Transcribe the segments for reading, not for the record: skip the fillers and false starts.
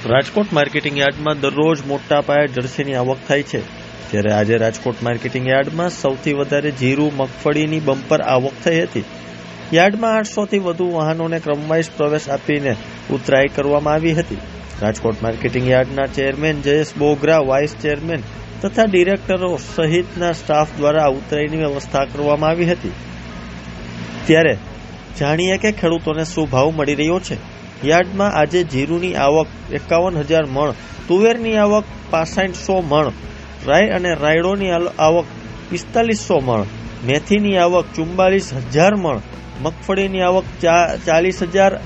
Rajkot marketing યાર્ડમાં દરરોજ મોટા પાયે જર્સીની આવક થાય છે, જ્યારે આજે રાજકોટ માર્કેટિંગ યાર્ડમાં સૌથી વધારે જીરું, મગફળીની બમ્પર આવક થઈ હતી. યાર્ડમાં 800થી વધુ વાહનોને ક્રમવાઇઝ પ્રવેશ આપીને ઉતરાઈ કરવામાં આવી હતી. રાજકોટ માર્કેટિંગ યાર્ડના chairman Jayesh Bogra, vice chairman તથા ડિરેક્ટરો સહિતના સ્ટાફ દ્વારા ઉતરાઈની વ્યવસ્થા કરવામાં આવી હતી. ત્યારે જાણીએ કે ખેડૂતોને શું ભાવ મળી રહ્યો છે. યાર્ડમાં આજે જીરુની આવક 51,000 મણ, તુવેરની આવક 6500 મણ, રાઈ અને રાયડોની આવક 4500 મણ, મેથીની આવક 44,000 મણ, મગફળીની આવક 40,000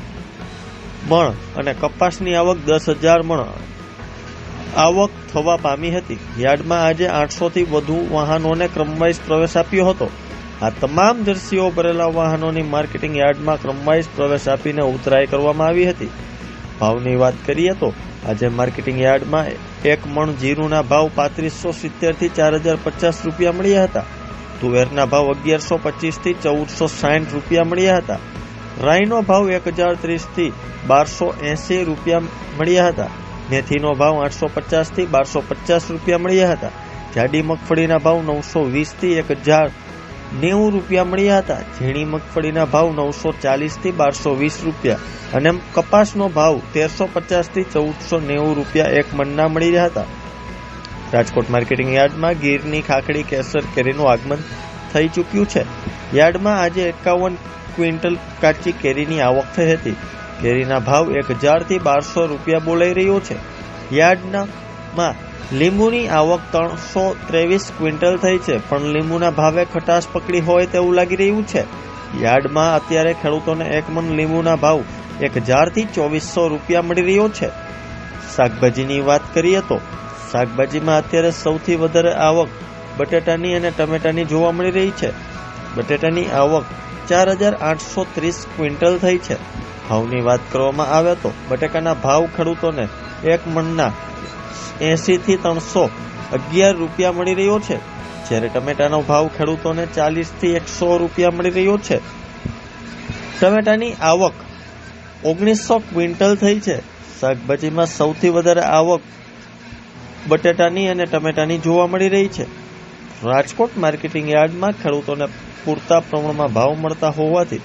મણ અને કપાસની આવક 10,000 મણ આવક થવા પામી હતી. યાર્ડમાં આજે 800થી વધુ વાહનોને ક્રમવાઇઝ પ્રવેશ આપ્યો હતો. આ તમામ જર્સીઓ ભરેલા વાહનોની માર્કેટિંગ યાર્ડમાં ક્રમવાઇઝ પ્રવેશ આપીને ઉતરાઈ કરવામાં આવી હતી. ભાવની વાત કરીએ તો આજે માર્કેટિંગ યાર્ડમાં 1 મણ જીરુના ભાવ 3570થી 4050 રૂપિયા મળ્યા હતા. તુવેરના ભાવ 1125થી 1460 રૂપિયા મળ્યા હતા. રાઈનો ભાવ 1030થી 1280 રૂપિયા મળ્યા હતા. મેથીનો ભાવ 850થી 1250 રૂપિયા મળ્યા હતા. જાડી મગફળીના ભાવ 920થી 1090 રૂપિયા મળ્યા હતા. ઝીણી મગફળીના ભાવ 940થી 1220 રૂપિયા અને કપાસનો ભાવ 1350થી 1490 રૂપિયા 1 મણના મળી રહ્યા હતા. રાજકોટ માર્કેટિંગ યાર્ડમાં ગીરની ખાખડી કેસર કેરીનું આગમન થઈ ચૂક્યું છે. યાર્ડમાં આજે 51 ક્વિન્ટલ કાચી કેરીની આવક થઈ હતી. કેરીના ભાવ 1000થી 1200 રૂપિયા બોલાઈ રહ્યો છે. યાર્ડમાં લીંબુની આવક 323 ક્વિન્ટલ થઈ છે, પણ લીંબુના ભાવે ખટાશ પકડી હોય તેવું લાગી રહ્યું છે. યાર્ડમાં અત્યારે ખેડૂતોને 1 મણ લીંબુના ભાવ 1000થી 2400 રૂપિયા મળી રહ્યો છે. શાકભાજીની વાત કરીએ તો શાકભાજીમાં અત્યારે સૌથી વધારે આવક બટેટાની અને ટમેટાની જોવા મળી રહી છે. બટેટાની આવક 4830 ક્વિન્ટલ થઈ છે. ભાવની વાત કરવામાં આવે તો બટેકાના ભાવ ખેડૂતોને 1 મણના 80થી 311 રૂપિયા મળી રહ્યો છે, જ્યારે ટમેટાનો ભાવ ખેડૂતોને 40થી 100 રૂપિયા મળી રહ્યો છે. ટમેટાની આવક 1900 ક્વિન્ટલ થઈ છે. શાકભાજીમાં સૌથી વધારે આવક બટેટાની અને ટમેટાની જોવા મળી રહી છે. રાજકોટ માર્કેટિંગ યાર્ડમાં ખેડૂતોને પૂરતા પ્રમાણમાં ભાવ મળતા હોવાથી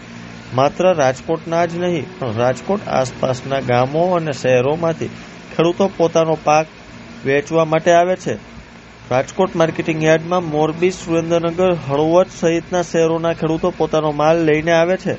માત્ર રાજકોટના જ નહીં પણ રાજકોટ આસપાસના ગામો અને શહેરોમાંથી ખેડૂતો પોતાનો પાક વેચવા માટે આવે છે. રાજકોટ માર્કેટિંગ યાર્ડમાં મોરબી, સુરેન્દ્રનગર, હળવદ સહિતના શહેરોના ખેડૂતો પોતાનો માલ લઈને આવે છે.